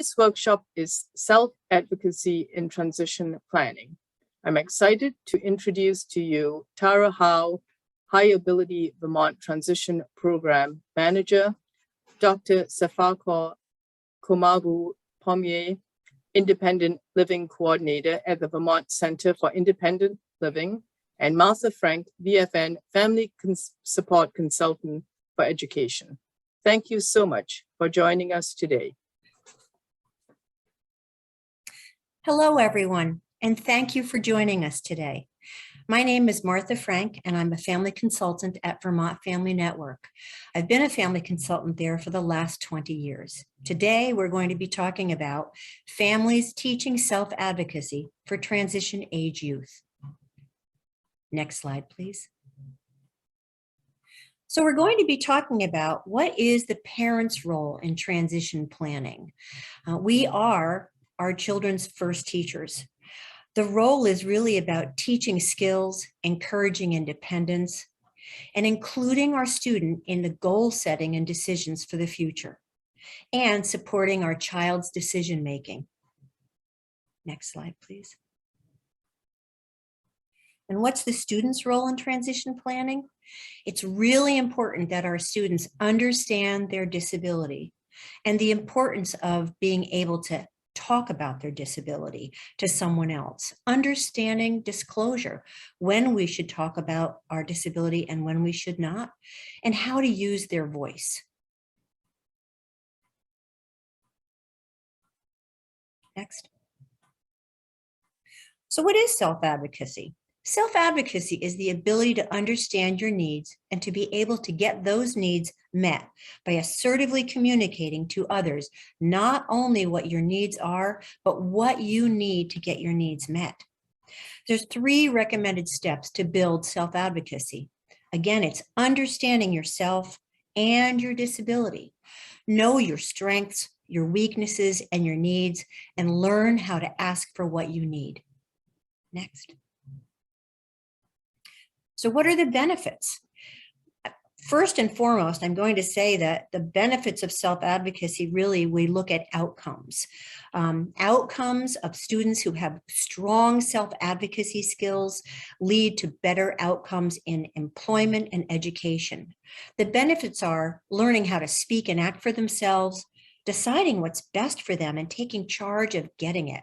This workshop is Self-Advocacy in Transition Planning. I'm excited to introduce to you Tara Howe, HireAbility Vermont Transition Program Manager, Dr. Sefakor, Komabu-Pomeyie, Independent Living Coordinator at the Vermont Center for Independent Living, and Martha Frank, VFN, Family Support Consultant for Education. Thank you so much for joining us today. Hello, everyone, and thank you for joining us today. My name is Martha Frank, and I'm a family consultant at Vermont Family Network. I've been a family consultant there for the last 20 years. Today, we're going to be talking about families teaching self-advocacy for transition age youth. Next slide, please. So we're going to be talking about what is the parent's role in transition planning. We are our children's first teachers. The role is really about teaching skills, encouraging independence, and including our student in the goal setting and decisions for the future, and supporting our child's decision making. Next slide, please. And what's the student's role in transition planning? It's really important that our students understand their disability and the importance of being able to talk about their disability to someone else, understanding disclosure, when we should talk about our disability and when we should not, and how to use their voice. Next. So what is self-advocacy? Self-advocacy is the ability to understand your needs and to be able to get those needs met by assertively communicating to others, not only what your needs are, but what you need to get your needs met. There's 3 recommended steps to build self-advocacy. Again, it's understanding yourself and your disability. Know your strengths, your weaknesses, and your needs, and learn how to ask for what you need. Next. So what are the benefits? First and foremost, I'm going to say that the benefits of self-advocacy, really, we look at outcomes. Outcomes of students who have strong self-advocacy skills lead to better outcomes in employment and education. The benefits are learning how to speak and act for themselves, deciding what's best for them and taking charge of getting it,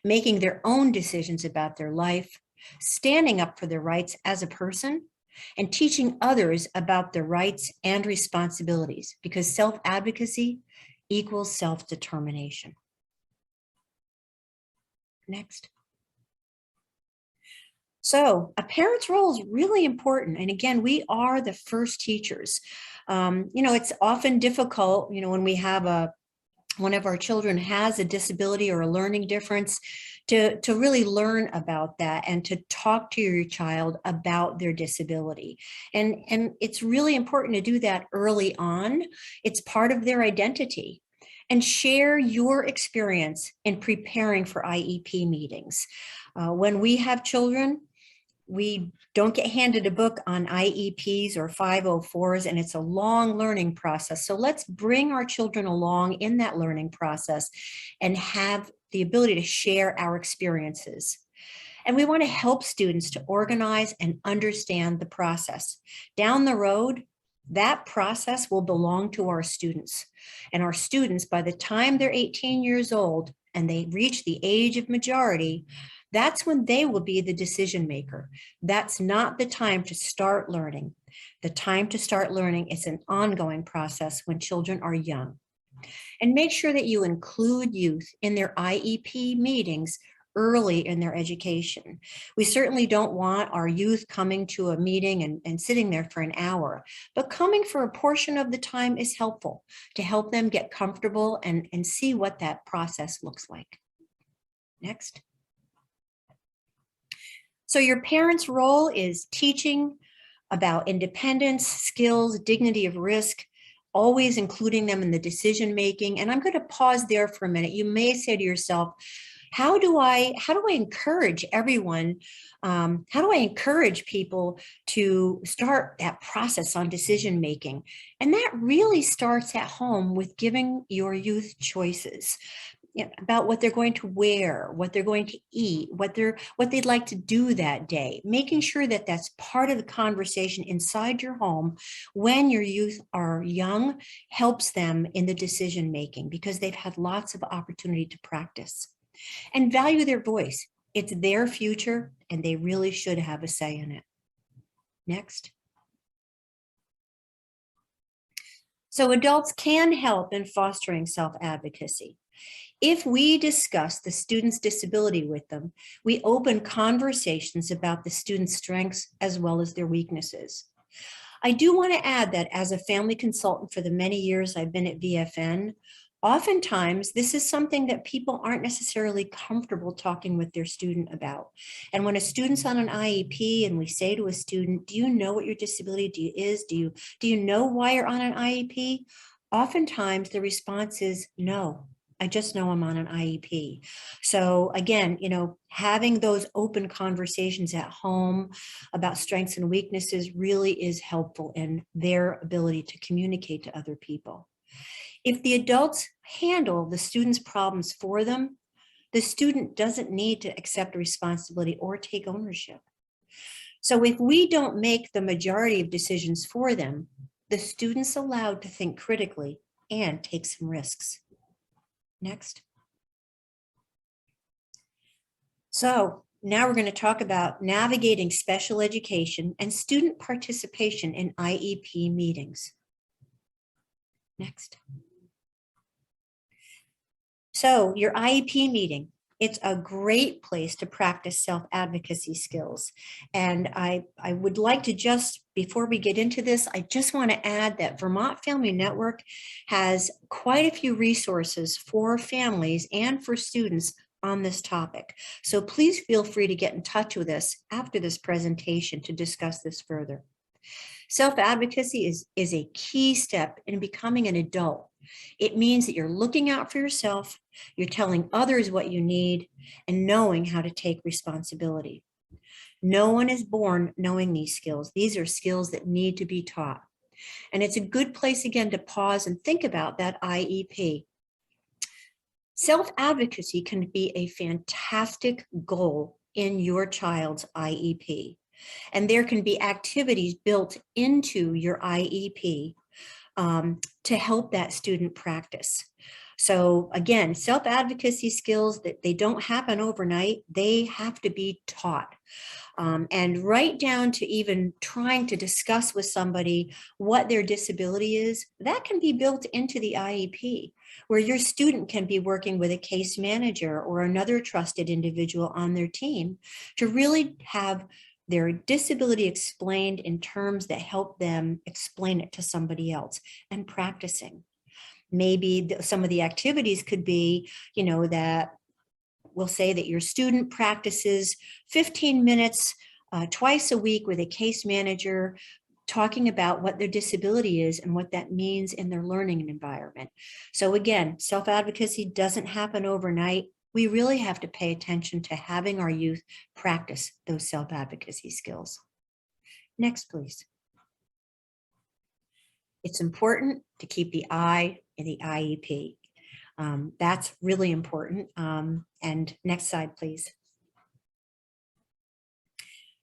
making their own decisions about their life, standing up for their rights as a person, and teaching others about their rights and responsibilities, because self-advocacy equals self-determination. Next. So a parent's role is really important. And again, we are the first teachers. It's often difficult, when we have one of our children has a disability or a learning difference, to really learn about that and to talk to your child about their disability. And it's really important to do that early on. It's part of their identity. And share your experience in preparing for IEP meetings. When we have children, we don't get handed a book on IEPs or 504s, and it's a long learning process. So let's bring our children along in that learning process and have the ability to share our experiences. And we want to help students to organize and understand the process. Down the road, that process will belong to our students. And our students, by the time they're 18 years old and they reach the age of majority, that's when they will be the decision maker. That's not the time to start learning. The time to start learning is an ongoing process when children are young. And make sure that you include youth in their IEP meetings early in their education. We certainly don't want our youth coming to a meeting and sitting there for an hour, but coming for a portion of the time is helpful to help them get comfortable and see what that process looks like. Next. So your parent's role is teaching about independence, skills, dignity of risk, always including them in the decision making. And I'm going to pause there for a minute. You may say to yourself, How do I encourage everyone? How do I encourage people to start that process on decision making? And that really starts at home with giving your youth choices about what they're going to wear, what they're going to eat, what they'd like to do that day, making sure that that's part of the conversation inside your home when your youth are young helps them in the decision making because they've had lots of opportunity to practice. And value their voice. It's their future and they really should have a say in it. Next. So adults can help in fostering self-advocacy. If we discuss the student's disability with them, we open conversations about the student's strengths as well as their weaknesses. I do want to add that as a family consultant for the many years I've been at VFN, oftentimes this is something that people aren't necessarily comfortable talking with their student about. And when a student's on an IEP and we say to a student, do you know what your disability is? Do you know why you're on an IEP? Oftentimes the response is no. I just know I'm on an IEP. So again, having those open conversations at home about strengths and weaknesses really is helpful in their ability to communicate to other people. If the adults handle the student's problems for them, the student doesn't need to accept responsibility or take ownership. So if we don't make the majority of decisions for them, the student's allowed to think critically and take some risks. Next. So now we're going to talk about navigating special education and student participation in IEP meetings. Next. So your IEP meeting, it's a great place to practice self-advocacy skills. And I would like to just, before we get into this, I just want to add that Vermont Family Network has quite a few resources for families and for students on this topic. So please feel free to get in touch with us after this presentation to discuss this further. Self-advocacy is a key step in becoming an adult. It means that you're looking out for yourself, you're telling others what you need, and knowing how to take responsibility. No one is born knowing these skills. These are skills that need to be taught. And it's a good place, again, to pause and think about that IEP. Self-advocacy can be a fantastic goal in your child's IEP. And there can be activities built into your IEP to help that student practice. So again, self-advocacy skills, that they don't happen overnight, they have to be taught. And right down to even trying to discuss with somebody what their disability is, that can be built into the IEP, where your student can be working with a case manager or another trusted individual on their team to really have their disability explained in terms that help them explain it to somebody else, and practicing. Maybe some of the activities could be, that we'll say that your student practices 15 minutes twice a week with a case manager, talking about what their disability is and what that means in their learning environment. So again, self-advocacy doesn't happen overnight. We really have to pay attention to having our youth practice those self-advocacy skills. Next, please. It's important to keep the I in the IEP. That's really important. And next slide, please.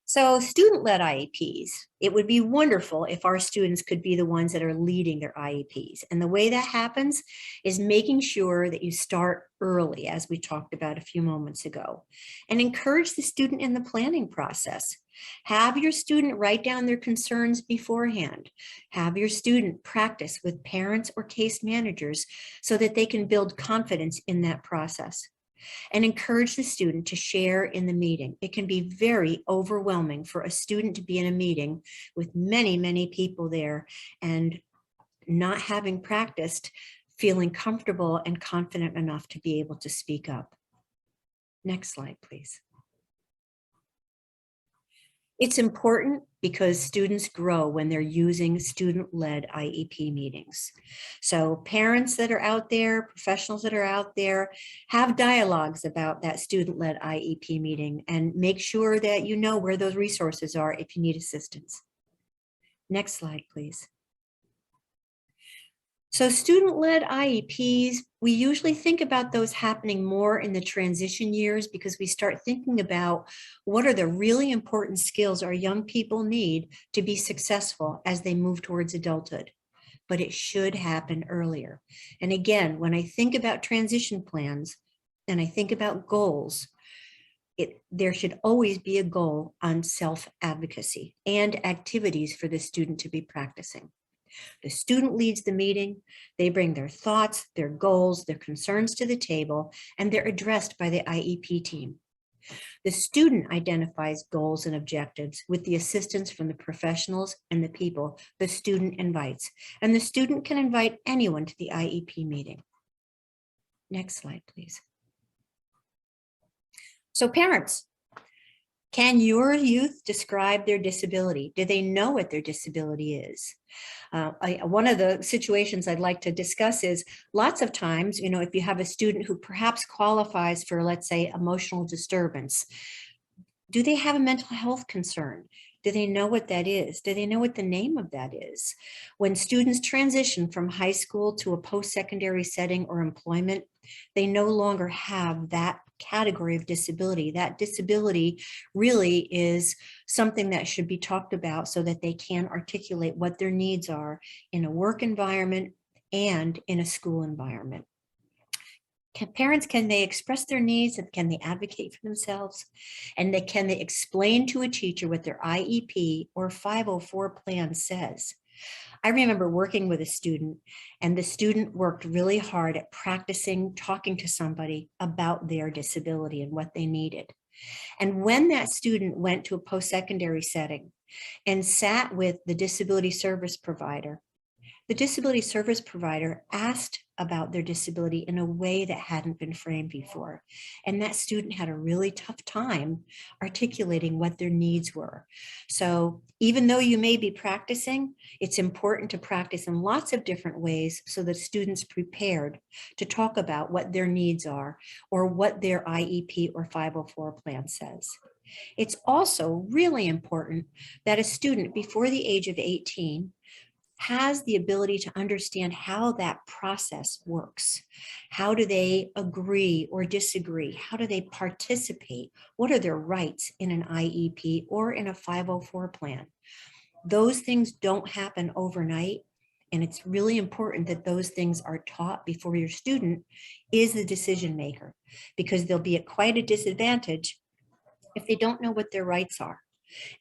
So student-led IEPs, it would be wonderful if our students could be the ones that are leading their IEPs. And the way that happens is making sure that you start early, as we talked about a few moments ago, and encourage the student in the planning process. Have your student write down their concerns beforehand. Have your student practice with parents or case managers so that they can build confidence in that process. And encourage the student to share in the meeting. It can be very overwhelming for a student to be in a meeting with many, many people there and not having practiced, feeling comfortable and confident enough to be able to speak up. Next slide, please. It's important because students grow when they're using student-led IEP meetings. So parents that are out there, professionals that are out there, have dialogues about that student-led IEP meeting and make sure that you know where those resources are if you need assistance. Next slide, please. So student-led IEPs, we usually think about those happening more in the transition years because we start thinking about what are the really important skills our young people need to be successful as they move towards adulthood. But it should happen earlier. And again, when I think about transition plans and I think about goals, there should always be a goal on self-advocacy and activities for the student to be practicing. The student leads the meeting, they bring their thoughts, their goals, their concerns to the table, and they're addressed by the IEP team. The student identifies goals and objectives with the assistance from the professionals and the people the student invites, and the student can invite anyone to the IEP meeting. Next slide, please. So parents, can your youth describe their disability? Do they know what their disability is? One of the situations I'd like to discuss is lots of times, if you have a student who perhaps qualifies for, let's say, emotional disturbance, do they have a mental health concern? Do they know what that is? Do they know what the name of that is? When students transition from high school to a post-secondary setting or employment, they no longer have that category of disability. That disability really is something that should be talked about so that they can articulate what their needs are in a work environment and in a school environment. Parents, can they express their needs and can they advocate for themselves? And can they explain to a teacher what their IEP or 504 plan says? I remember working with a student, and the student worked really hard at practicing talking to somebody about their disability and what they needed. And when that student went to a post-secondary setting and sat with the disability service provider, the disability service provider asked about their disability in a way that hadn't been framed before. And that student had a really tough time articulating what their needs were. So even though you may be practicing, it's important to practice in lots of different ways so that students prepared to talk about what their needs are or what their IEP or 504 plan says. It's also really important that a student before the age of 18 has the ability to understand how that process works. How do they agree or disagree? How do they participate? What are their rights in an IEP or in a 504 plan? Those things don't happen overnight, and it's really important that those things are taught before your student is the decision maker, because they'll be at quite a disadvantage if they don't know what their rights are.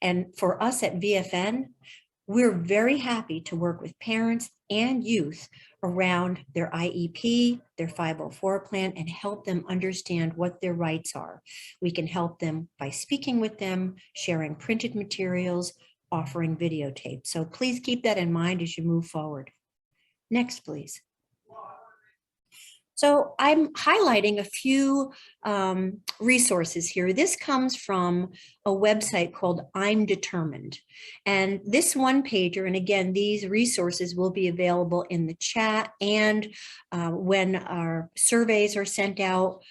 And for us at VFN, we're very happy to work with parents and youth around their IEP, their 504 plan, and help them understand what their rights are. We can help them by speaking with them, sharing printed materials, offering videotape. So please keep that in mind as you move forward. Next, please. So I'm highlighting a few resources here. This comes from a website called I'm Determined. And this one pager, and again, these resources will be available in the chat, and when our surveys are sent out,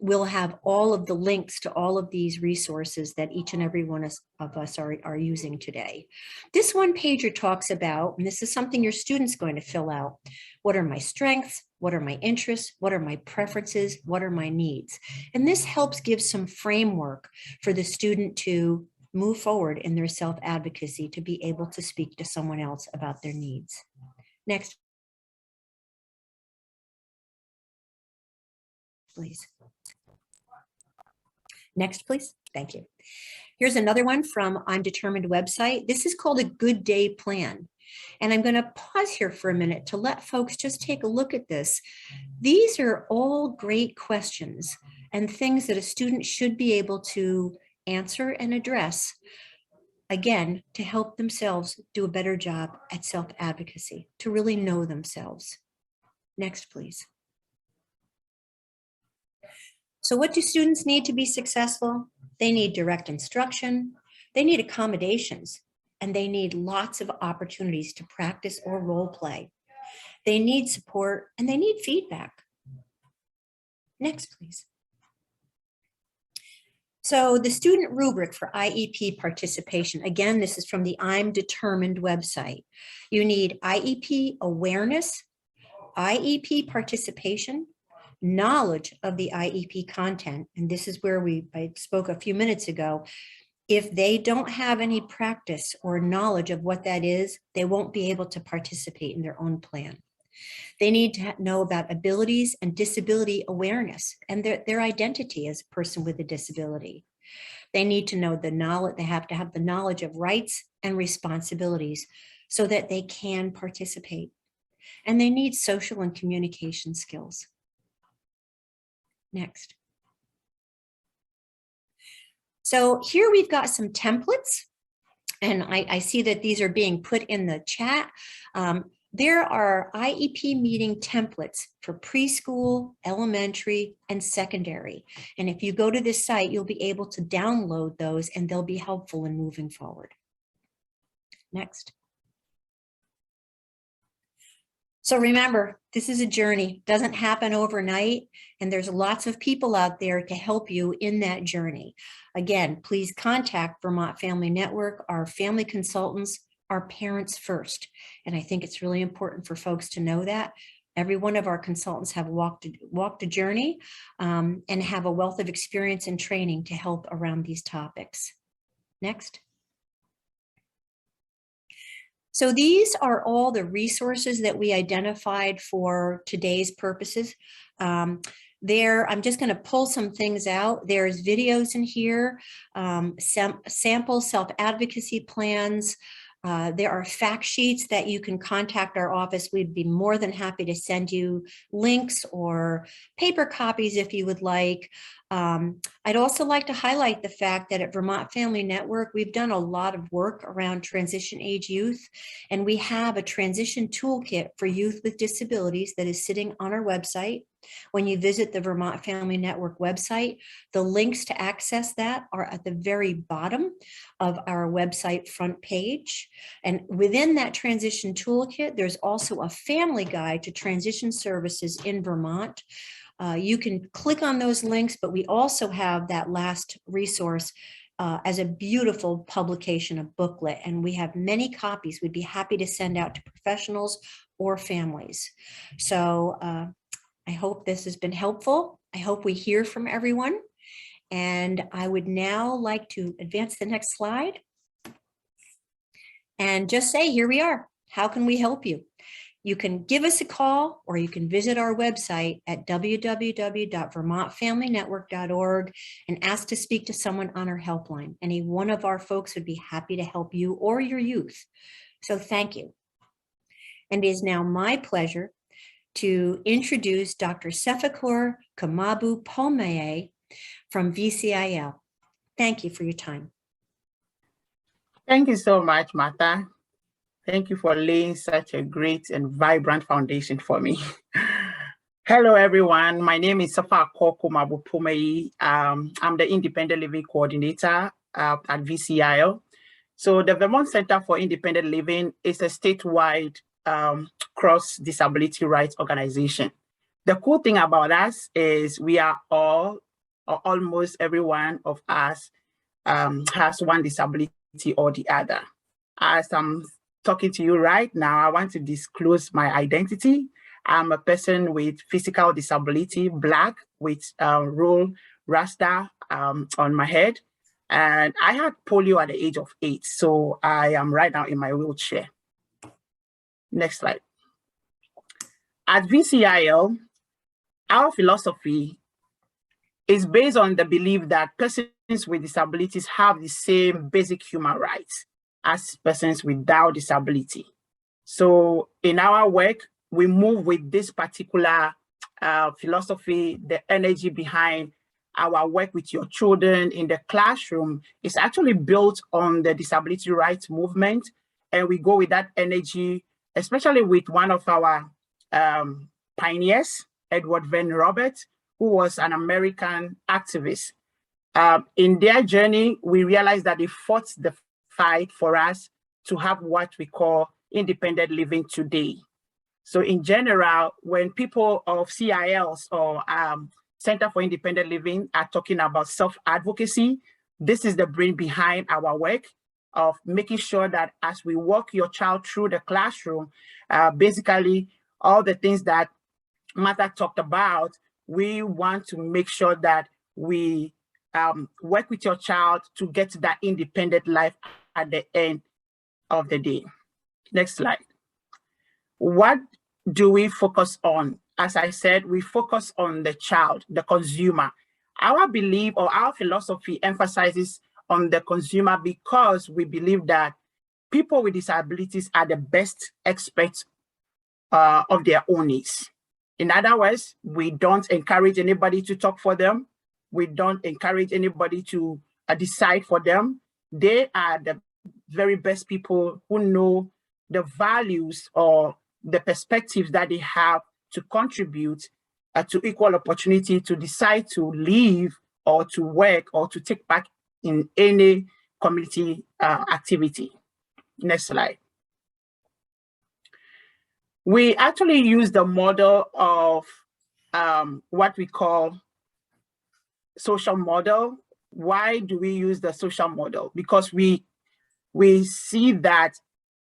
we'll have all of the links to all of these resources that each and every one of us are using today. This one pager talks about, and this is something your student's going to fill out, what are my strengths? What are my interests? What are my preferences? What are my needs? And this helps give some framework for the student to move forward in their self-advocacy, to be able to speak to someone else about their needs. Next, please. Next, please. Thank you. Here's another one from I'm Determined website. This is called a Good Day Plan. And I'm going to pause here for a minute to let folks just take a look at this. These are all great questions and things that a student should be able to answer and address, again, to help themselves do a better job at self-advocacy, to really know themselves. Next, please. So what do students need to be successful? They need direct instruction, They need accommodations, and they need lots of opportunities to practice or role play. They need support, and they need feedback. Next, please. So the student rubric for IEP participation, again, this is from the I'm Determined website. You need IEP awareness, IEP participation, knowledge of the IEP content. And this is where I spoke a few minutes ago. If they don't have any practice or knowledge of what that is, they won't be able to participate in their own plan. They need to know about abilities and disability awareness and their identity as a person with a disability. They need to know the knowledge, they have to have the knowledge of rights and responsibilities so that they can participate. And they need social and communication skills. Next. So here we've got some templates, and I see that these are being put in the chat. There are IEP meeting templates for preschool, elementary, and secondary. And if you go to this site, you'll be able to download those, and they'll be helpful in moving forward. Next. So remember, this is a journey, doesn't happen overnight, and there's lots of people out there to help you in that journey. Again, please contact Vermont Family Network, our family consultants, our parents first. And I think it's really important for folks to know that. Every one of our consultants have walked a journey and have a wealth of experience and training to help around these topics. Next. So these are all the resources that we identified for today's purposes. I'm just going to pull some things out. There's videos in here, sample self-advocacy plans. There are fact sheets that you can contact our office. We'd be more than happy to send you links or paper copies if you would like. I'd also like to highlight the fact that at Vermont Family Network, we've done a lot of work around transition age youth, and we have a transition toolkit for youth with disabilities that is sitting on our website. When you visit the Vermont Family Network website, the links to access that are at the very bottom of our website front page. And within that transition toolkit, there's also a family guide to transition services in Vermont. You can click on those links, but we also have that last resource as a beautiful publication, a booklet, and we have many copies we'd be happy to send out to professionals or families. So I hope this has been helpful. I hope we hear from everyone. And I would now like to advance the next slide and just say, here we are. How can we help you? You can give us a call, or you can visit our website at www.vermontfamilynetwork.org and ask to speak to someone on our helpline. Any one of our folks would be happy to help you or your youth. So thank you. And it is now my pleasure to introduce Dr. Sefakor Komabu-Pomeyie from VCIL. Thank you for your time. Thank you so much, Martha. Thank you for laying such a great and vibrant foundation for me. Hello, everyone. My name is Sefakor Komabu-Pomeyie. I'm the Independent Living Coordinator at VCIL. So the Vermont Center for Independent Living is a statewide cross-disability rights organization. The cool thing about us is we are all, or almost every one of us has one disability or the other. As I'm talking to you right now, I want to disclose my identity. I'm a person with physical disability, Black, with roll rasta on my head. And I had polio at the age of 8, so I am right now in my wheelchair. Next slide. At VCIL, our philosophy is based on the belief that persons with disabilities have the same basic human rights as persons without disability. So in our work, we move with this particular philosophy. The energy behind our work with your children in the classroom is actually built on the disability rights movement. And we go with that energy, especially with one of our pioneers, Edward Van Robert, who was an American activist. In their journey, we realized that they fought the fight for us to have what we call independent living today. So in general, when people of CILs or Center for Independent Living are talking about self-advocacy, this is the brain behind our work of making sure that as we walk your child through the classroom, basically all the things that Martha talked about, we want to make sure that we work with your child to get that independent life at the end of the day. Next slide. What do we focus on? As I said, we focus on the child, the consumer. Our belief or our philosophy emphasizes on the consumer because we believe that people with disabilities are the best experts of their own needs. In other words, we don't encourage anybody to talk for them. We don't encourage anybody to decide for them. They are the very best people who know the values or the perspectives that they have to contribute to equal opportunity to decide to live or to work or to take part in any community activity. Next slide. We actually use the model of what we call social model. Why do we use the social model? Because we see that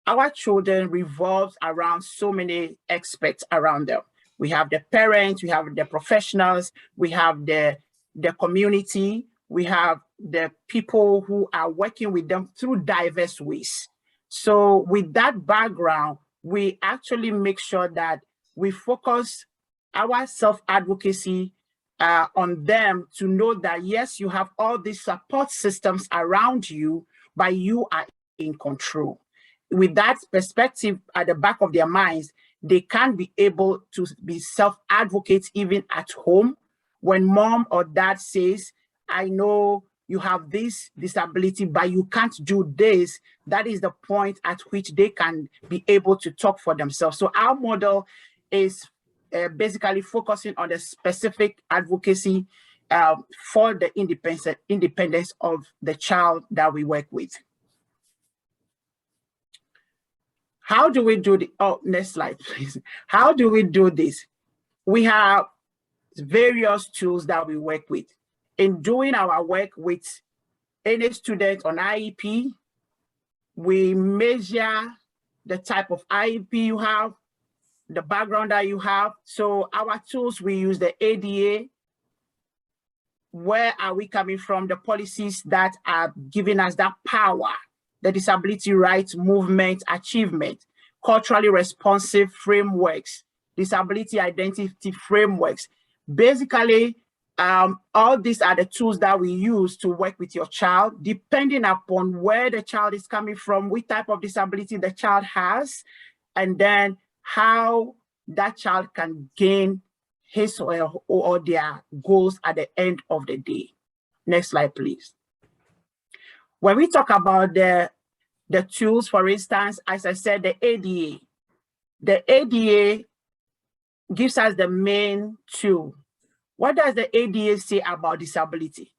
our children revolves around so many experts around them. We have the parents, we have the professionals, we have the community, we have the people who are working with them through diverse ways. So with that background, we actually make sure that we focus our self-advocacy on them to know that, yes, you have all these support systems around you, but you are in control. With that perspective at the back of their minds, they can be able to be self-advocates even at home. When mom or dad says, I know you have this disability, but you can't do this, that is the point at which they can be able to talk for themselves. So our model is basically focusing on the specific advocacy for the independence of the child that we work with. How do we do the, oh, next slide, please. How do we do this? We have various tools that we work with. In doing our work with any student on IEP, we measure the type of IEP you have, the background that you have. So our tools, we use the ADA. Where are we coming from? The policies that are giving us that power, the disability rights movement achievement, culturally responsive frameworks, disability identity frameworks. Basically, all these are the tools that we use to work with your child, depending upon where the child is coming from, what type of disability the child has, and then how that child can gain his or their goals at the end of the day. Next slide, please. When we talk about the tools, for instance, as I said, the ADA gives us the main tool. What does the ADA say about disability?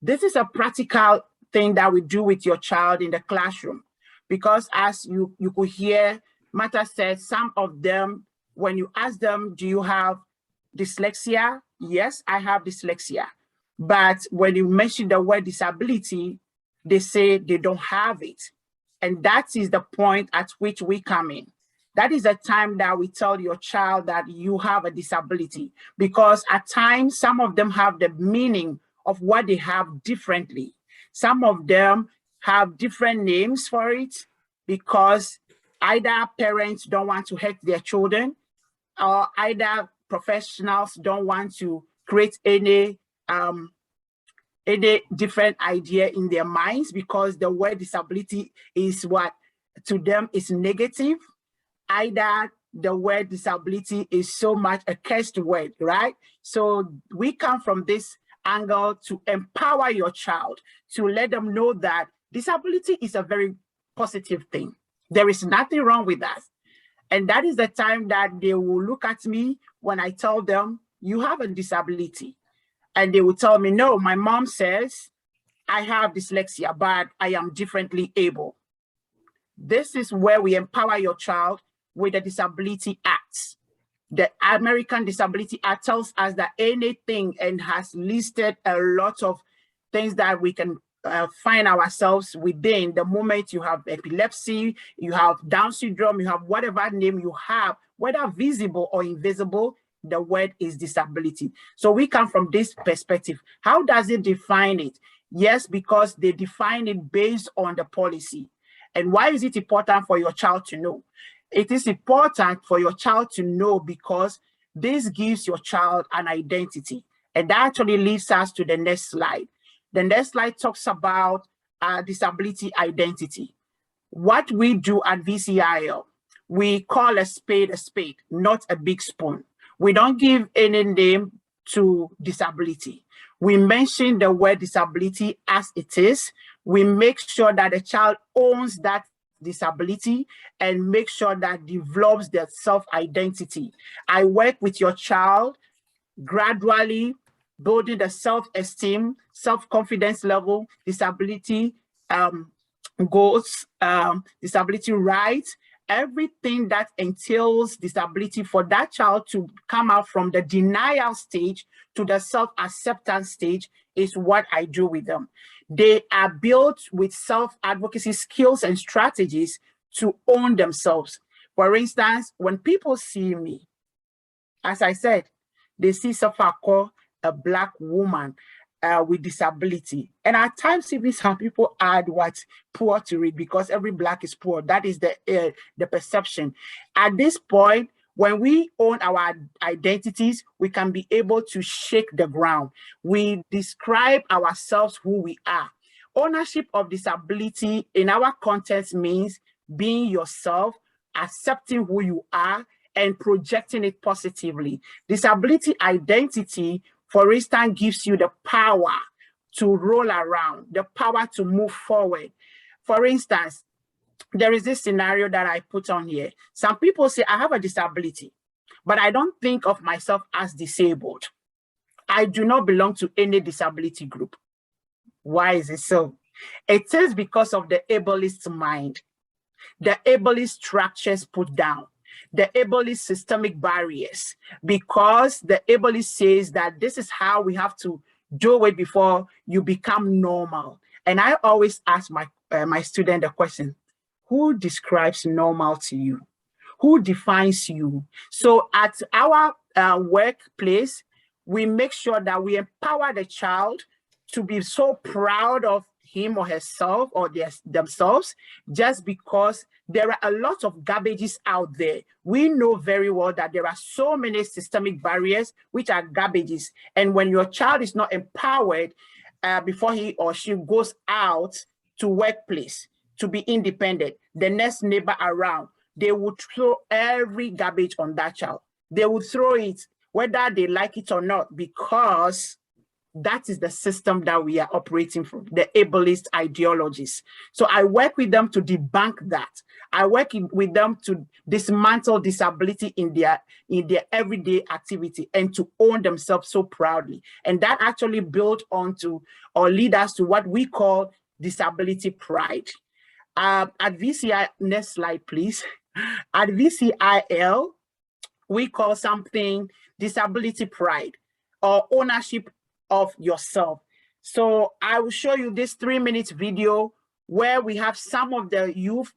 This is a practical thing that we do with your child in the classroom, because as you could hear, Martha said some of them, when you ask them, do you have dyslexia? Yes, I have dyslexia. But when you mention the word disability, they say they don't have it. And that is the point at which we come in. That is the time that we tell your child that you have a disability, because at times, some of them have the meaning of what they have differently. Some of them have different names for it because either parents don't want to hurt their children, or either professionals don't want to create any different idea in their minds, because the word disability is what to them is negative. Either the word disability is so much a cursed word, right? So we come from this angle to empower your child, to let them know that disability is a very positive thing. There is nothing wrong with that. And that is the time that they will look at me when I tell them, you have a disability. And they will tell me, no, my mom says I have dyslexia, but I am differently able. This is where we empower your child with the Disability Act. The American Disability Act tells us that anything, and has listed a lot of things that we can find ourselves within. The moment you have epilepsy, you have Down syndrome, you have whatever name you have, whether visible or invisible, the word is disability. So we come from this perspective. How does it define it? Yes, because they define it based on the policy. And why is it important for your child to know? It is important for your child to know because this gives your child an identity. And that actually leads us to the next slide. The next slide talks about disability identity. What we do at VCIL, we call a spade, not a big spoon. We don't give any name to disability. We mention the word disability as it is. We make sure that the child owns that disability and make sure that develops their self-identity. I work with your child gradually building the self-esteem, self-confidence level, disability goals, disability rights, everything that entails disability for that child to come out from the denial stage to the self-acceptance stage is what I do with them. They are built with self-advocacy skills and strategies to own themselves. For instance, when people see me, as I said, they see Sefakor, a Black woman with disability. And at times, even some people add what poor to it because every Black is poor. That is the perception. At this point, when we own our identities, we can be able to shake the ground. We describe ourselves who we are. Ownership of disability in our context means being yourself, accepting who you are, and projecting it positively. Disability identity, for instance, gives you the power to roll around, the power to move forward. For instance, there is this scenario that I put on here. Some people say, I have a disability, but I don't think of myself as disabled. I do not belong to any disability group. Why is it so? It is because of the ableist mind, the ableist structures put down, the ableist systemic barriers, because the ableist says that this is how we have to do it before you become normal. And I always ask my student the question, who describes normal to you? Who defines you? So at our workplace, we make sure that we empower the child to be so proud of him or herself or themselves, just because there are a lot of garbages out there. We know very well that there are so many systemic barriers which are garbages. And when your child is not empowered before he or she goes out to workplace to be independent, the next neighbor around, they would throw every garbage on that child. They would throw it whether they like it or not, because that is the system that we are operating from, the ableist ideologies. So I work with them to debunk that. I work with them to dismantle disability in their everyday activity and to own themselves so proudly. And that actually built onto or lead us to what we call disability pride. At VCI, next slide, please. At VCIL, we call something disability pride or ownership of yourself. So I will show you this 3-minute video where we have some of the youth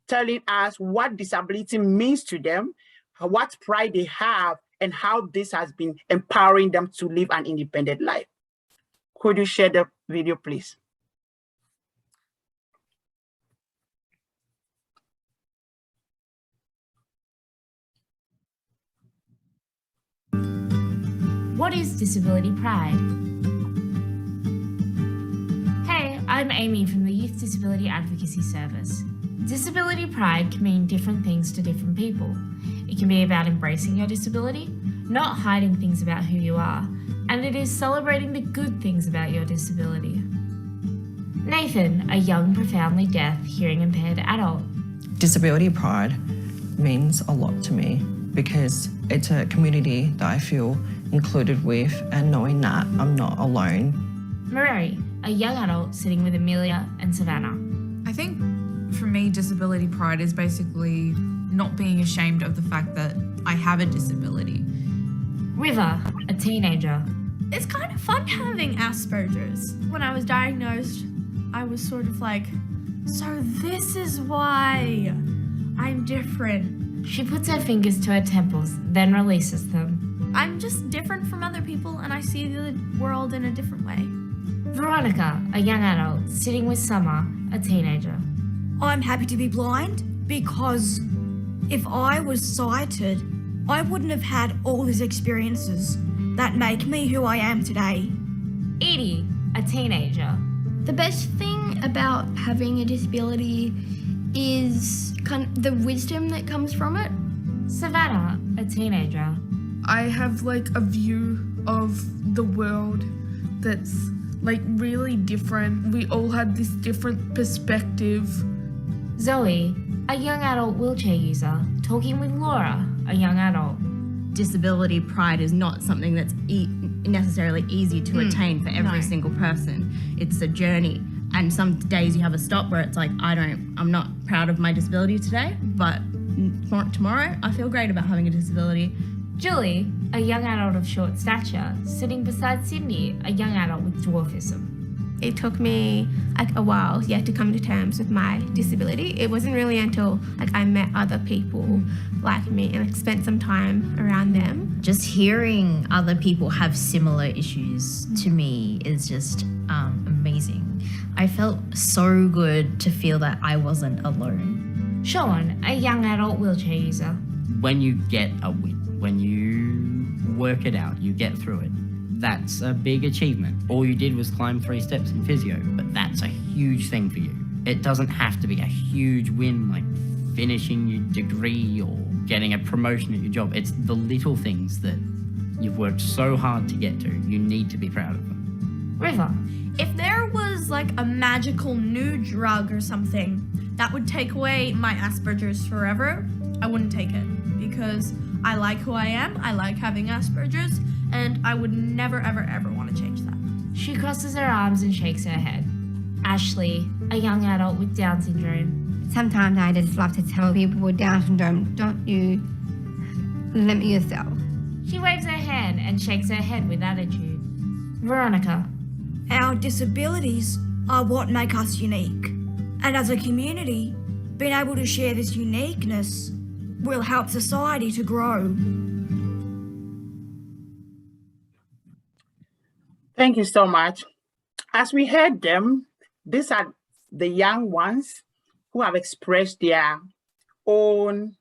telling us what disability means to them, what pride they have, and how this has been empowering them to live an independent life. Could you share the video, please? What is disability pride? Hey, I'm Amy from the Youth Disability Advocacy Service. Disability pride can mean different things to different people. It can be about embracing your disability, not hiding things about who you are, and it is celebrating the good things about your disability. Nathan, a young, profoundly deaf, hearing impaired adult. Disability pride means a lot to me because it's a community that I feel included with and knowing that I'm not alone. Mary, a young adult sitting with Amelia and Savannah. I think for me, disability pride is basically not being ashamed of the fact that I have a disability. River, a teenager. It's kind of fun having Asperger's. When I was diagnosed, I was sort of like, so this is why I'm different. She puts her fingers to her temples, then releases them. I'm just different from other people and I see the world in a different way. Veronica, a young adult, sitting with Summer, a teenager. I'm happy to be blind because if I was sighted, I wouldn't have had all these experiences that make me who I am today. Edie, a teenager. The best thing about having a disability is kind of the wisdom that comes from it. Savannah, a teenager. I have like a view of the world that's like really different. We all had this different perspective. Zoe, a young adult wheelchair user, talking with Laura, a young adult. Disability pride is not something that's necessarily easy to attain for every single person. It's a journey. And some days you have a stop where it's like, I'm not proud of my disability today, but tomorrow I feel great about having a disability. Julie, a young adult of short stature, sitting beside Sydney, a young adult with dwarfism. It took me a while, to come to terms with my disability. It wasn't really until I met other people like me and spent some time around them. Just hearing other people have similar issues to me is just amazing. I felt so good to feel that I wasn't alone. Sean, a young adult wheelchair user. When you get a win, when you work it out, you get through it, that's a big achievement. All you did was climb 3 steps in physio, but that's a huge thing for you. It doesn't have to be a huge win like finishing your degree or getting a promotion at your job. It's the little things that you've worked so hard to get to. You need to be proud of them. River. If there was like a magical new drug or something that would take away my Asperger's forever, I wouldn't take it because I like who I am, I like having Asperger's, and I would never, ever, ever want to change that. She crosses her arms and shakes her head. Ashley, a young adult with Down syndrome. Sometimes I just love to tell people with Down syndrome, don't you limit yourself. She waves her hand and shakes her head with attitude. Veronica. Our disabilities are what make us unique. And as a community, being able to share this uniqueness will help society to grow. Thank you so much. As we heard them, these are the young ones who have expressed their own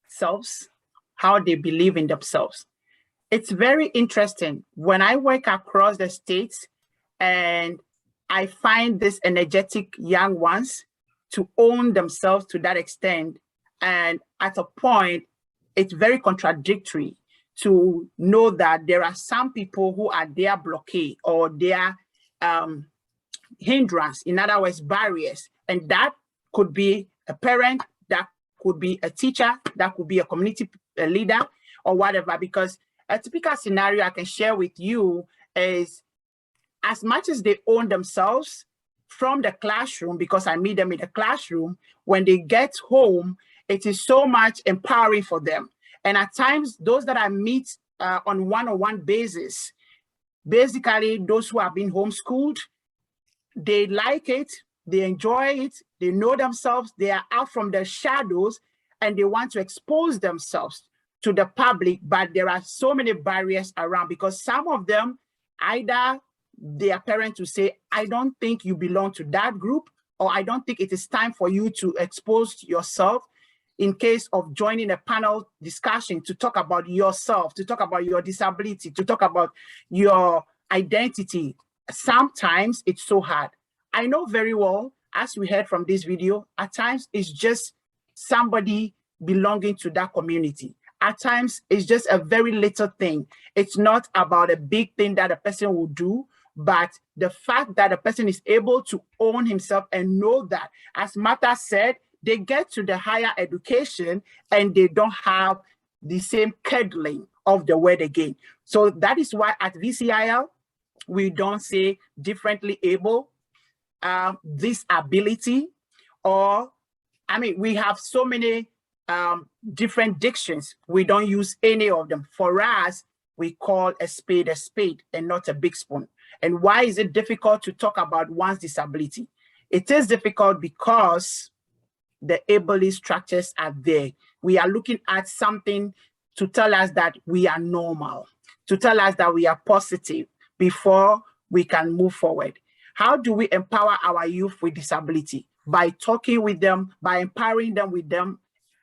selves, how they believe in themselves. It's very interesting. When I work across the states and I find these energetic young ones to own themselves to that extent, and at a point, it's very contradictory to know that there are some people who are their blockade or their hindrance, in other words, barriers. And that could be a parent, that could be a teacher, that could be a community leader or whatever, because a typical scenario I can share with you is as much as they own themselves from the classroom, because I meet them in the classroom, when they get home, it is so much empowering for them. And at times, those that I meet on one-on-one basis, basically those who have been homeschooled, they like it, they enjoy it, they know themselves, they are out from the shadows, and they want to expose themselves to the public, but there are so many barriers around because some of them, either their parents will say, I don't think you belong to that group, or I don't think it is time for you to expose yourself in case of joining a panel discussion to talk about yourself, to talk about your disability, to talk about your identity. Sometimes it's so hard. I know very well, as we heard from this video, at times it's just somebody belonging to that community. At times it's just a very little thing. It's not about a big thing that a person will do, but the fact that a person is able to own himself and know that, as Martha said, they get to the higher education and they don't have the same cuddling of the word again. So that is why at VCIL, we don't say differently able, disability, or, I mean, we have so many different dictions. We don't use any of them. For us, we call a spade and not a big spoon. And why is it difficult to talk about one's disability? It is difficult because the ability structures are there. We are looking at something to tell us that we are normal, to tell us that we are positive before we can move forward. How do we empower our youth with disability? By talking with them, by empowering them with them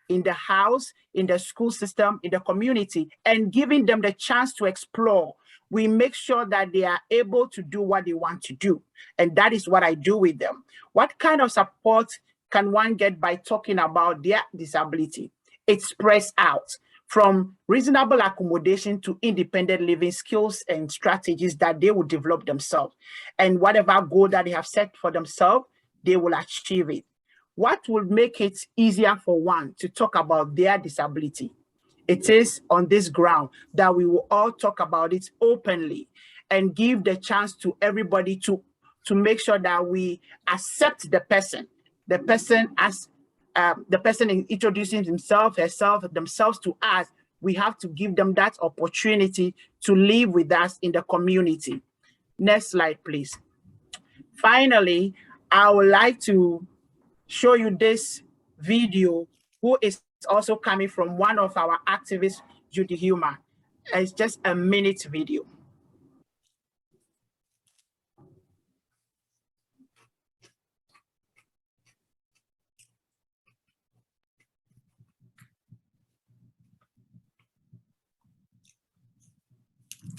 in the house, in the school system, in the community, and giving them the chance to explore. We make sure that they are able to do what they want to do. And that is what I do with them. What kind of support can one get by talking about their disability? It's spreads out from reasonable accommodation to independent living skills and strategies that they will develop themselves. And whatever goal that they have set for themselves, they will achieve it. What will make it easier for one to talk about their disability? It is on this ground that we will all talk about it openly and give the chance to everybody to make sure that we accept the person as the person in introducing himself, herself, themselves to us. We have to give them that opportunity to live with us in the community. Next slide, please. Finally, I would like to show you this video, who is also coming from one of our activists, Judy Humer. It's just a minute video.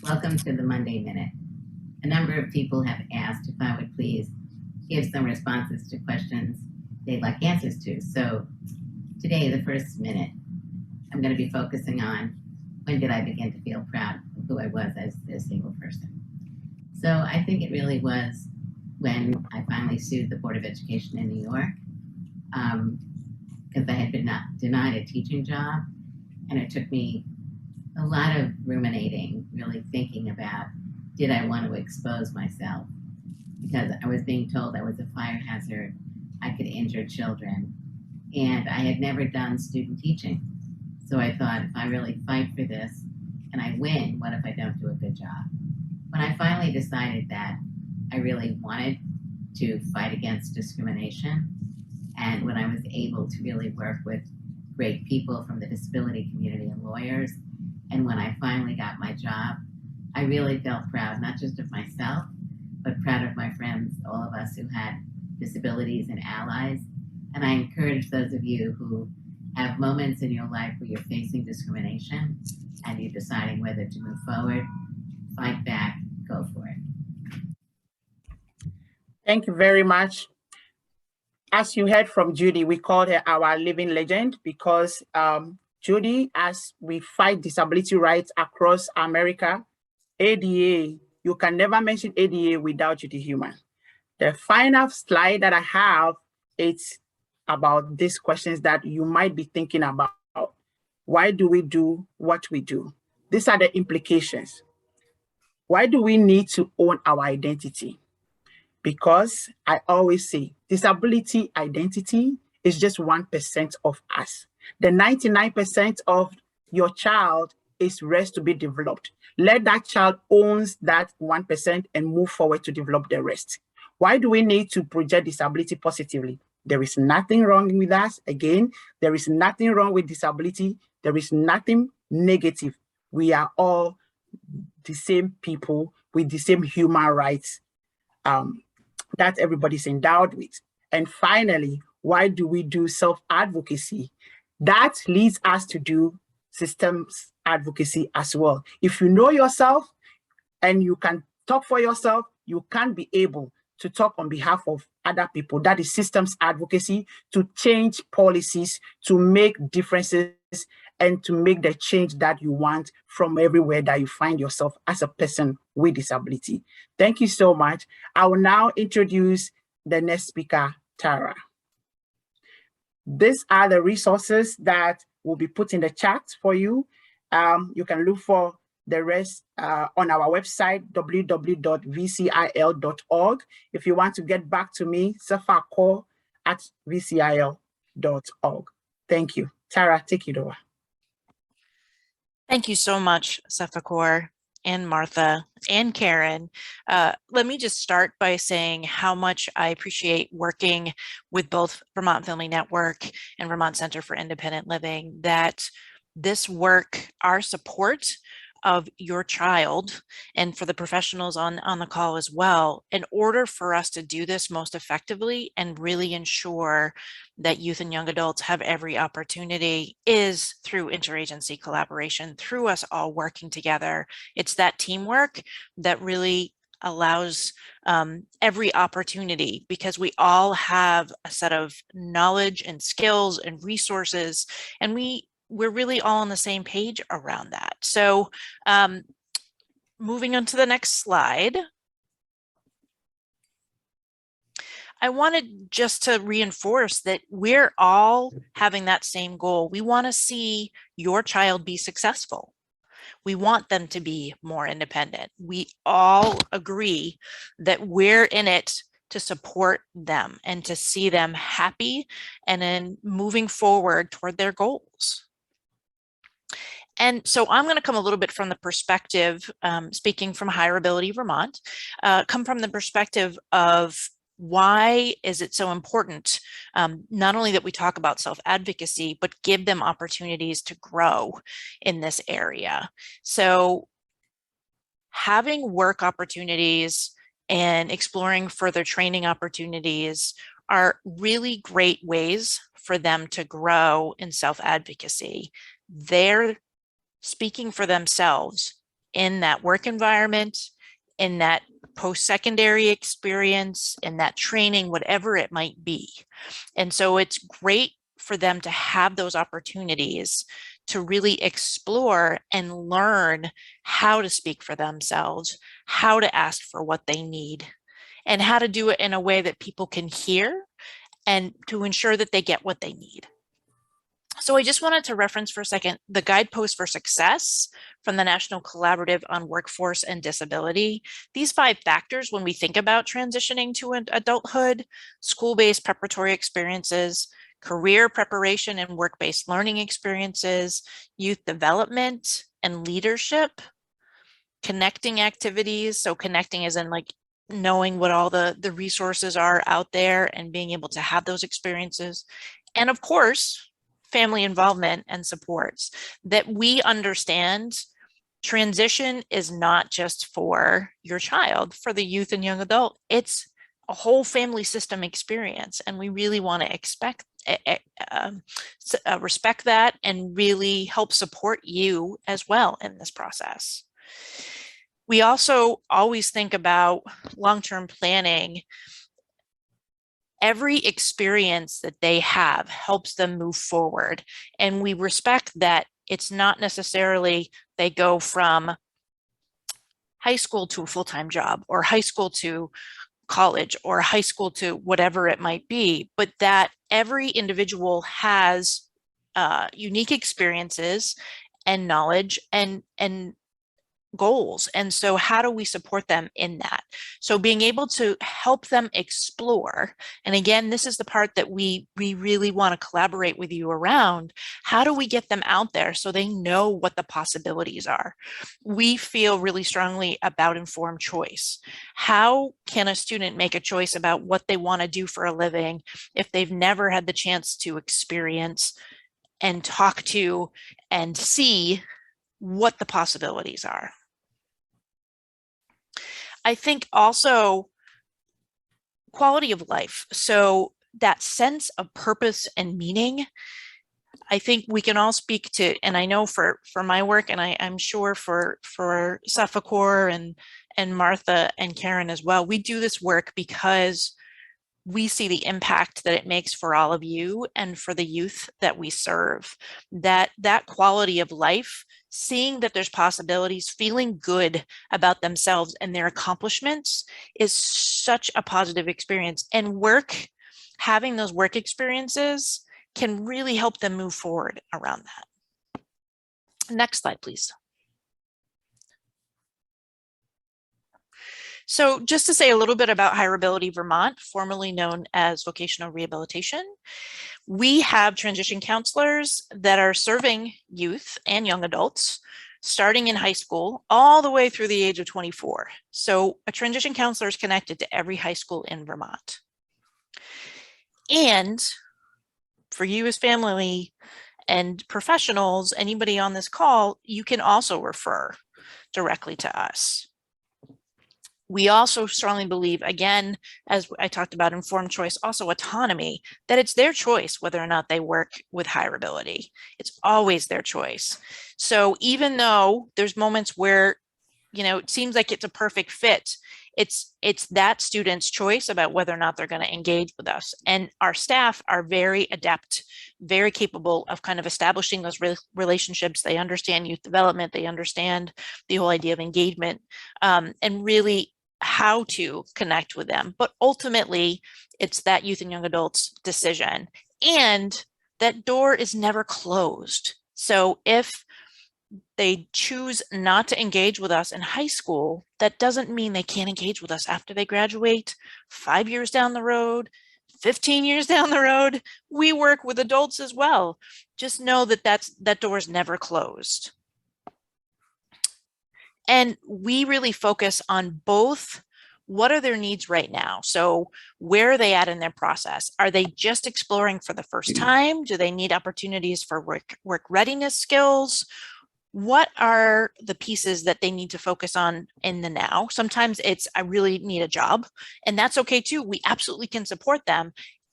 Welcome to the Monday Minute. A number of people have asked if I would please give some responses to questions they'd like answers to. So today, the first minute, I'm going to be focusing on when did I begin to feel proud of who I was as a single person. So I think it really was when I finally sued the Board of Education in New York, because I had been denied a teaching job, and it took me a lot of ruminating, really thinking about, did I want to expose myself? Because I was being told I was a fire hazard, I could injure children, and I had never done student teaching. So I thought, if I really fight for this and I win, what if I don't do a good job? When I finally decided that I really wanted to fight against discrimination, and when I was able to really work with great people from the disability community and lawyers, and when I finally got my job, I really felt proud, not just of myself, but proud of my friends, all of us who had disabilities and allies. And I encourage those of you who have moments in your life where you're facing discrimination and you're deciding whether to move forward, fight back, go for it. Thank you very much. As you heard from Judy, we called her our living legend because Judy, as we fight disability rights across America, ADA, you can never mention ADA without Judy Humer. The final slide that I have, it's about these questions that you might be thinking about. Why do we do what we do? These are the implications. Why do we need to own our identity? Because I always say disability identity is just 1% of us. The 99% of your child is rest to be developed. Let that child own that 1% and move forward to develop the rest. Why do we need to project disability positively? There is nothing wrong with us. Again, there is nothing wrong with disability. There is nothing negative. We are all the same people with the same human rights that everybody's endowed with. And finally, why do we do self-advocacy? That leads us to do systems advocacy as well. If you know yourself and you can talk for yourself, you can be able to talk on behalf of other people. That is systems advocacy, to change policies, to make differences, and to make the change that you want from everywhere that you find yourself as a person with disability. Thank you so much. I will now introduce the next speaker, Tara. These are the resources that will be put in the chat for you. You can look for the rest on our website, www.vcil.org. If you want to get back to me, Sefakor@vcil.org. Thank you. Tara, take it over. Thank you so much, Sefakor and Martha and Karen. Let me just start by saying how much I appreciate working with both Vermont Family Network and Vermont Center for Independent Living, that this work, our support of your child, and for the professionals on the call as well, in order for us to do this most effectively and really ensure that youth and young adults have every opportunity, is through interagency collaboration, through us all working together. It's that teamwork that really allows every opportunity, because we all have a set of knowledge and skills and resources, and we're really all on the same page around that. So moving on to the next slide. I wanted just to reinforce that we're all having that same goal. We want to see your child be successful. We want them to be more independent. We all agree that we're in it to support them and to see them happy and then moving forward toward their goals. And so I'm going to come a little bit from the perspective, speaking from HireAbility Vermont, come from the perspective of why is it so important, not only that we talk about self-advocacy, but give them opportunities to grow in this area. So having work opportunities and exploring further training opportunities are really great ways for them to grow in self-advocacy. They're speaking for themselves in that work environment, in that post-secondary experience, in that training, whatever it might be. And so it's great for them to have those opportunities to really explore and learn how to speak for themselves, how to ask for what they need, and how to do it in a way that people can hear and to ensure that they get what they need. So I just wanted to reference for a second the Guidepost for Success from the National Collaborative on Workforce and Disability. These 5 factors, when we think about transitioning to adulthood: school-based preparatory experiences, career preparation and work-based learning experiences, youth development and leadership, connecting activities. So connecting as in like knowing what all the resources are out there and being able to have those experiences. And of course, family involvement and supports, that we understand transition is not just for your child, for the youth and young adult, it's a whole family system experience. And we really want to respect that and really help support you as well in this process. We also always think about long-term planning. Every experience that they have helps them move forward. And we respect that it's not necessarily they go from high school to a full-time job or high school to college or high school to whatever it might be, but that every individual has unique experiences and knowledge and goals. And so how do we support them in that? So being able to help them explore, and again, this is the part that we really want to collaborate with you around. How do we get them out there so they know what the possibilities are? We feel really strongly about informed choice. How can a student make a choice about what they want to do for a living if they've never had the chance to experience and talk to and see what the possibilities are? I think also quality of life. So that sense of purpose and meaning, I think we can all speak to, and I know for my work, and I'm sure for Sefakor and Martha and Karen as well, we do this work because we see the impact that it makes for all of you and for the youth that we serve. That quality of life, seeing that there's possibilities, feeling good about themselves and their accomplishments is such a positive experience. And having those work experiences can really help them move forward around that. Next slide, please. So just to say a little bit about HireAbility Vermont, formerly known as Vocational Rehabilitation, we have transition counselors that are serving youth and young adults starting in high school all the way through the age of 24. So a transition counselor is connected to every high school in Vermont. And for you as family and professionals, anybody on this call, you can also refer directly to us. We also strongly believe, again, as I talked about informed choice, also autonomy, that it's their choice whether or not they work with HireAbility. It's always their choice. So even though there's moments where, you know, it seems like it's a perfect fit, it's that student's choice about whether or not they're going to engage with us. And our staff are very adept, very capable of kind of establishing those relationships. They understand youth development. They understand the whole idea of engagement, and really how to connect with them. But ultimately, it's that youth and young adults decision. And that door is never closed. So if they choose not to engage with us in high school, that doesn't mean they can't engage with us after they graduate, 5 years down the road, 15 years down the road. We work with adults as well. Just know that that door is never closed. And we really focus on both. What are their needs right now? So where are they at in their process? Are they just exploring for the first time? Do they need opportunities for work readiness skills? What are the pieces that they need to focus on in the now? Sometimes it's, I really need a job, and that's okay too. We absolutely can support them.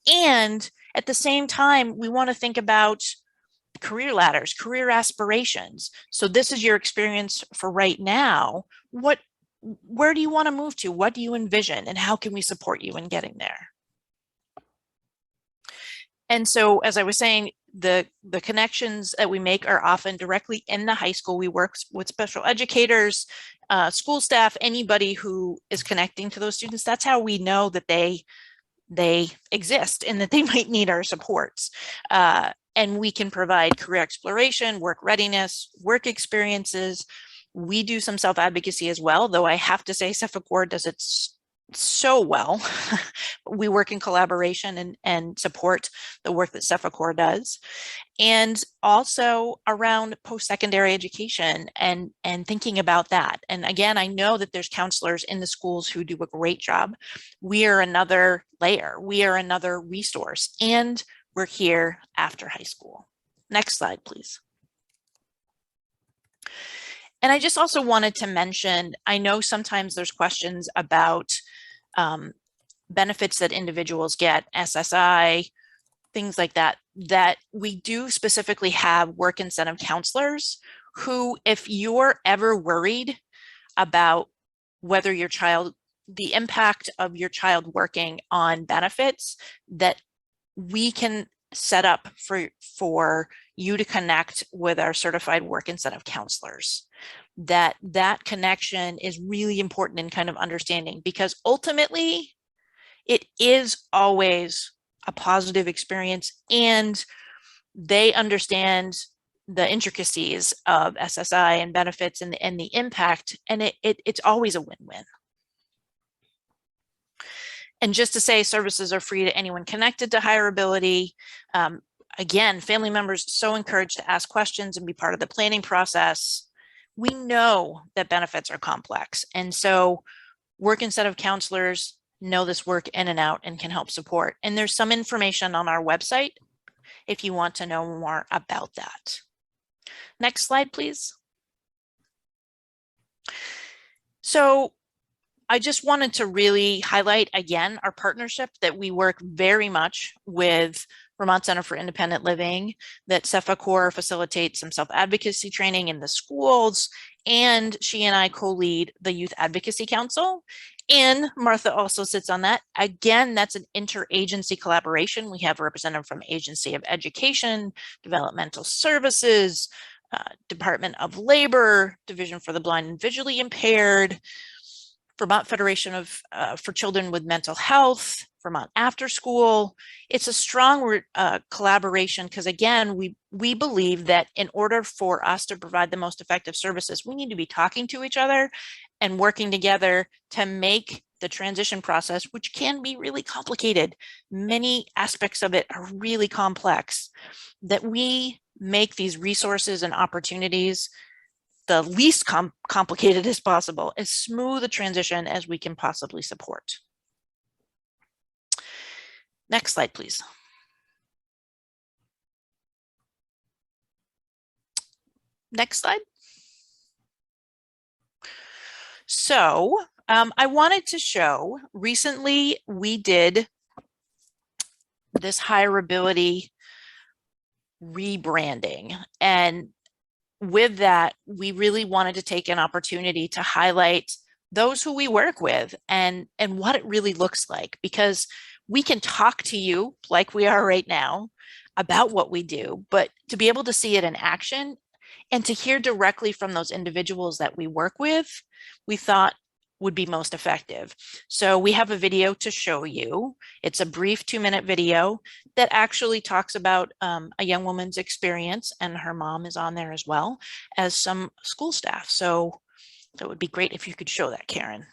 And at the same time, we want to think about career ladders, career aspirations. So this is your experience for right now. Where do you want to move to? What do you envision? And how can we support you in getting there? And so, as I was saying, the connections that we make are often directly in the high school. We work with special educators, school staff, anybody who is connecting to those students. That's how we know that they exist and that they might need our supports. And we can provide career exploration, work readiness, work experiences. We do some self-advocacy as well, though I have to say Sefakor does it so well. We work in collaboration and support the work that Sefakor does. And also around post-secondary education and thinking about that. And again, I know that there's counselors in the schools who do a great job. We are another layer. We are another resource. And we're here after high school. Next slide, please. And I just also wanted to mention, I know sometimes there's questions about benefits that individuals get, SSI, things like that, that we do specifically have work incentive counselors who, if you're ever worried about whether your child, the impact of your child working on benefits, that we can set up for you to connect with our certified work incentive counselors. That connection is really important in kind of understanding, because ultimately it is always a positive experience and they understand the intricacies of SSI and benefits and the impact, and it's always a win-win. And just to say, services are free to anyone connected to HireAbility. Again, family members so encouraged to ask questions and be part of the planning process. We know that benefits are complex, and so work incentive counselors know this work in and out and can help support. And there's some information on our website if you want to know more about that. Next slide, please. So I just wanted to really highlight again our partnership, that we work very much with Vermont Center for Independent Living, that Sefakor facilitates some self-advocacy training in the schools, and she and I co-lead the Youth Advocacy Council, and Martha also sits on that. Again, that's an interagency collaboration. We have a representative from Agency of Education, Developmental Services, Department of Labor, Division for the Blind and Visually Impaired, Vermont Federation of for Children with Mental Health, Vermont After School. It's a strong collaboration because, again, we believe that in order for us to provide the most effective services, we need to be talking to each other and working together to make the transition process, which can be really complicated. Many aspects of it are really complex, that we make these resources and opportunities the least complicated as possible, as smooth a transition as we can possibly support. Next slide, please. Next slide. So I wanted to show, recently we did this HireAbility rebranding, and with that, we really wanted to take an opportunity to highlight those who we work with and what it really looks like, because we can talk to you like we are right now about what we do, but to be able to see it in action and to hear directly from those individuals that we work with, we thought would be most effective. So we have a video to show you. It's a brief 2-minute video that actually talks about a young woman's experience, and her mom is on there as well as some school staff. So that would be great if you could show that, Karen.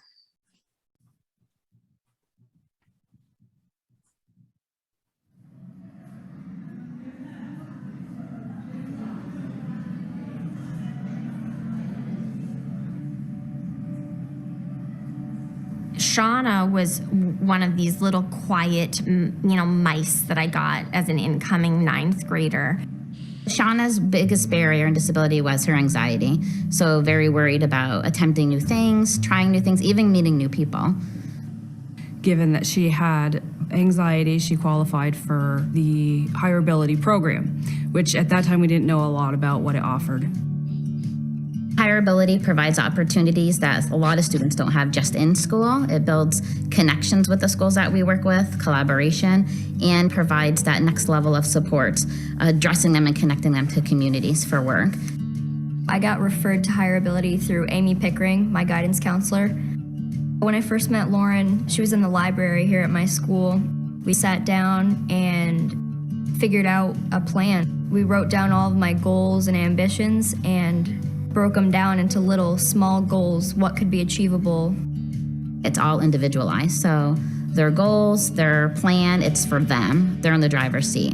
Shauna was one of these little quiet, mice that I got as an incoming 9th grader. Shauna's biggest barrier in disability was her anxiety. So very worried about attempting new things, trying new things, even meeting new people. Given that she had anxiety, she qualified for the HireAbility program, which at that time we didn't know a lot about what it offered. HireAbility provides opportunities that a lot of students don't have just in school. It builds connections with the schools that we work with, collaboration, and provides that next level of support, addressing them and connecting them to communities for work. I got referred to HireAbility through Amy Pickering, my guidance counselor. When I first met Lauren, she was in the library here at my school. We sat down and figured out a plan. We wrote down all of my goals and ambitions and broke them down into little small goals, what could be achievable. It's all individualized, so their goals, their plan, it's for them. They're in the driver's seat.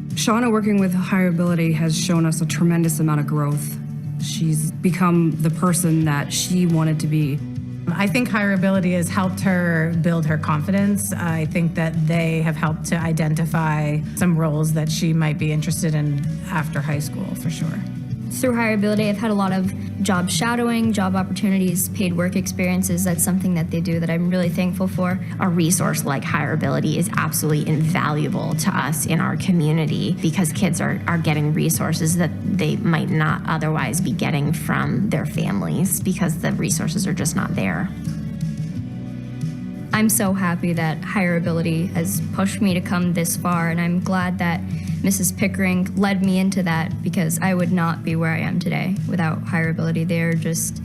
Shauna working with HireAbility has shown us a tremendous amount of growth. She's become the person that she wanted to be. I think HireAbility has helped her build her confidence. I think that they have helped to identify some roles that she might be interested in after high school, for sure. Through HireAbility, I've had a lot of job shadowing, job opportunities, paid work experiences. That's something that they do that I'm really thankful for. A resource like HireAbility is absolutely invaluable to us in our community because kids are getting resources that they might not otherwise be getting from their families because the resources are just not there. I'm so happy that HireAbility has pushed me to come this far, and I'm glad that Mrs. Pickering led me into that because I would not be where I am today without HireAbility. They're just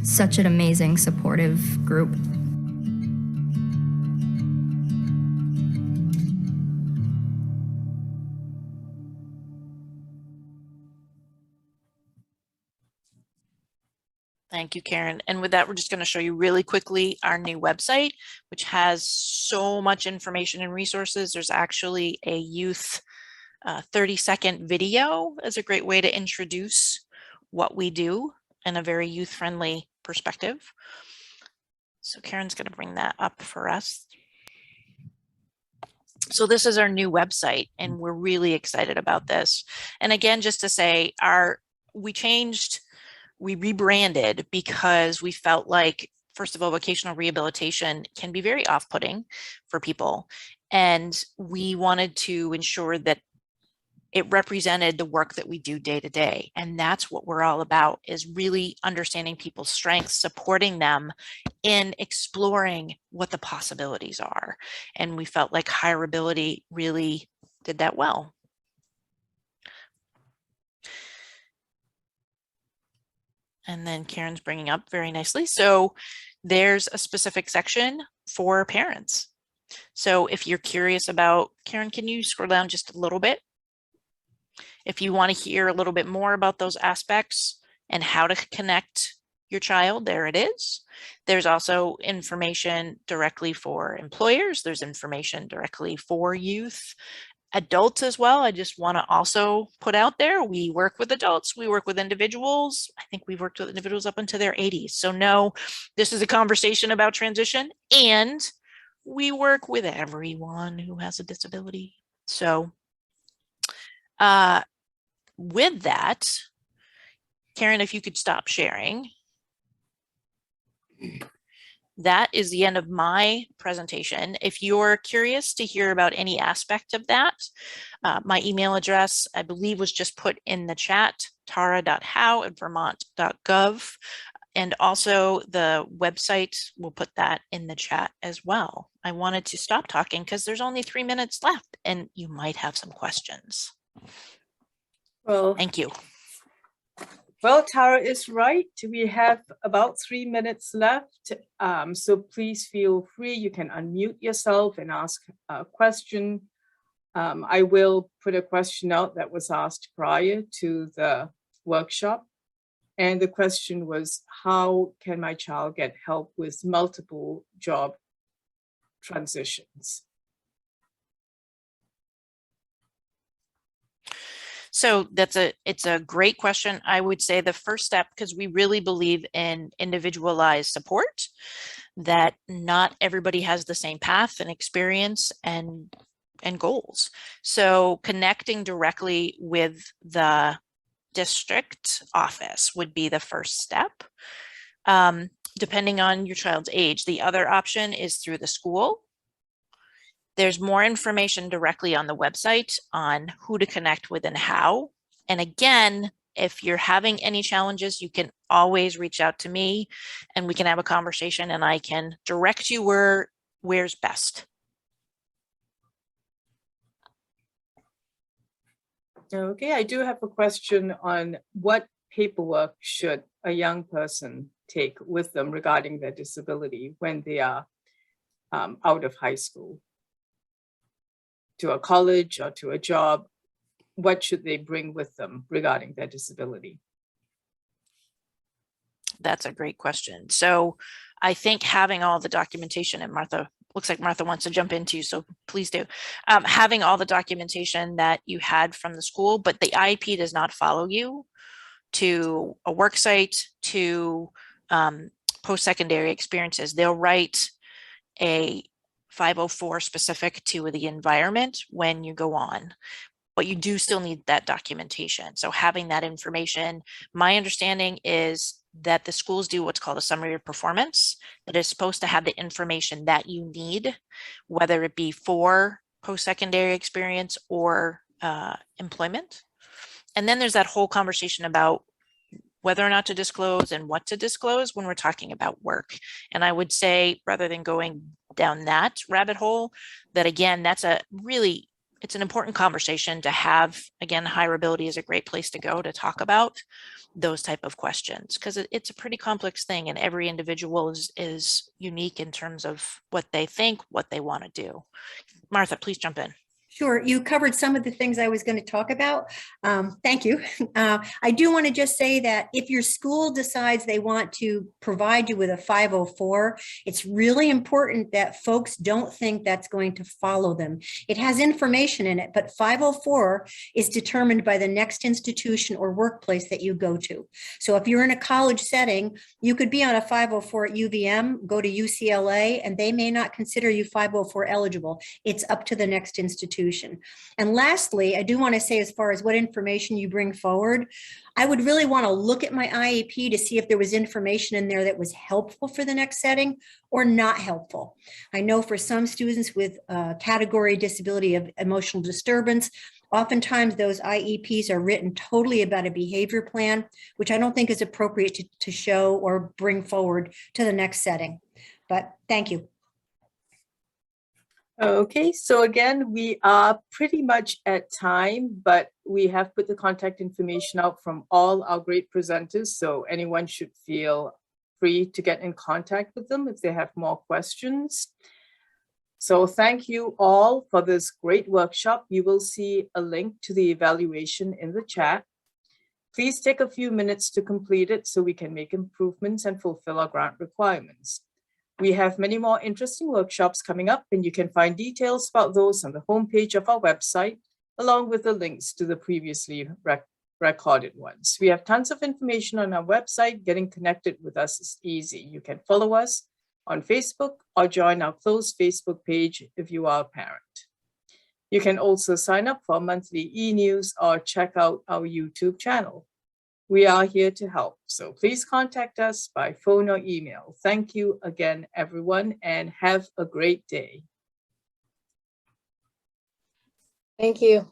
such an amazing, supportive group. Thank you, Karen. And with that, we're just going to show you really quickly our new website, which has so much information and resources. There's actually a youth 30-second video as a great way to introduce what we do in a very youth-friendly perspective. So Karen's going to bring that up for us. So this is our new website, and we're really excited about this. And again, just to say, we rebranded because we felt like, first of all, vocational rehabilitation can be very off-putting for people. And we wanted to ensure that it represented the work that we do day to day. And that's what we're all about, is really understanding people's strengths, supporting them in exploring what the possibilities are. And we felt like HireAbility really did that well. And then Karen's bringing up very nicely. So there's a specific section for parents. So if you're curious about, Karen, can you scroll down just a little bit? If you want to hear a little bit more about those aspects and how to connect your child, there it is. There's also information directly for employers. There's information directly for youth, adults as well. I just want to also put out there, we work with adults, we work with individuals. I think we've worked with individuals up into their 80s. So no, this is a conversation about transition, and we work with everyone who has a disability. So with that, Karen, if you could stop sharing. That is the end of my presentation. If you're curious to hear about any aspect of that, my email address, I believe, was just put in the chat, tara.howe@vermont.gov. And also the website, we'll put that in the chat as well. I wanted to stop talking because there's only 3 minutes left and you might have some questions. Well, thank you. Well, Tara is right. We have about 3 minutes left. So please feel free. You can unmute yourself and ask a question. I will put a question out that was asked prior to the workshop. And the question was, how can my child get help with multiple job transitions? So it's a great question. I would say the first step, because we really believe in individualized support, that not everybody has the same path and experience and goals. So connecting directly with the district office would be the first step. Depending on your child's age. The other option is through the school. There's more information directly on the website on who to connect with and how. And again, if you're having any challenges, you can always reach out to me and we can have a conversation and I can direct you where's best. Okay, I do have a question on what paperwork should a young person take with them regarding their disability when they are out of high school, to a college or to a job. What should they bring with them regarding their disability? That's a great question. So I think having all the documentation, and Martha, looks like Martha wants to jump into, so please do. Having all the documentation that you had from the school, but the IEP does not follow you to a work site, to post-secondary experiences. They'll write a 504 specific to the environment when you go on, but you do still need that documentation. So having that information, my understanding is that the schools do what's called a summary of performance that is supposed to have the information that you need, whether it be for post-secondary experience or employment. And then there's that whole conversation about whether or not to disclose and what to disclose when we're talking about work. And I would say, rather than going down that rabbit hole, that again, it's an important conversation to have. Again, HireAbility is a great place to go to talk about those type of questions, because it's a pretty complex thing and every individual is unique in terms of what they think, what they want to do. Martha, please jump in. Sure. You covered some of the things I was going to talk about. Thank you. I do want to just say that if your school decides they want to provide you with a 504, it's really important that folks don't think that's going to follow them. It has information in it, but 504 is determined by the next institution or workplace that you go to. So if you're in a college setting, you could be on a 504 at UVM, go to UCLA, and they may not consider you 504 eligible. It's up to the next institution. And lastly, I do want to say, as far as what information you bring forward, I would really want to look at my IEP to see if there was information in there that was helpful for the next setting or not helpful. I know for some students with category disability of emotional disturbance, oftentimes those IEPs are written totally about a behavior plan, which I don't think is appropriate to show or bring forward to the next setting. But thank you. Okay, so again, we are pretty much at time, but we have put the contact information out from all our great presenters, so anyone should feel free to get in contact with them if they have more questions. So thank you all for this great workshop. You will see a link to the evaluation in the chat. Please take a few minutes to complete it so we can make improvements and fulfill our grant requirements. We have many more interesting workshops coming up, and you can find details about those on the homepage of our website, along with the links to the previously recorded ones. We have tons of information on our website. Getting connected with us is easy. You can follow us on Facebook or join our closed Facebook page if you are a parent. You can also sign up for monthly e-news or check out our YouTube channel. We are here to help, so please contact us by phone or email. Thank you again, everyone, and have a great day. Thank you.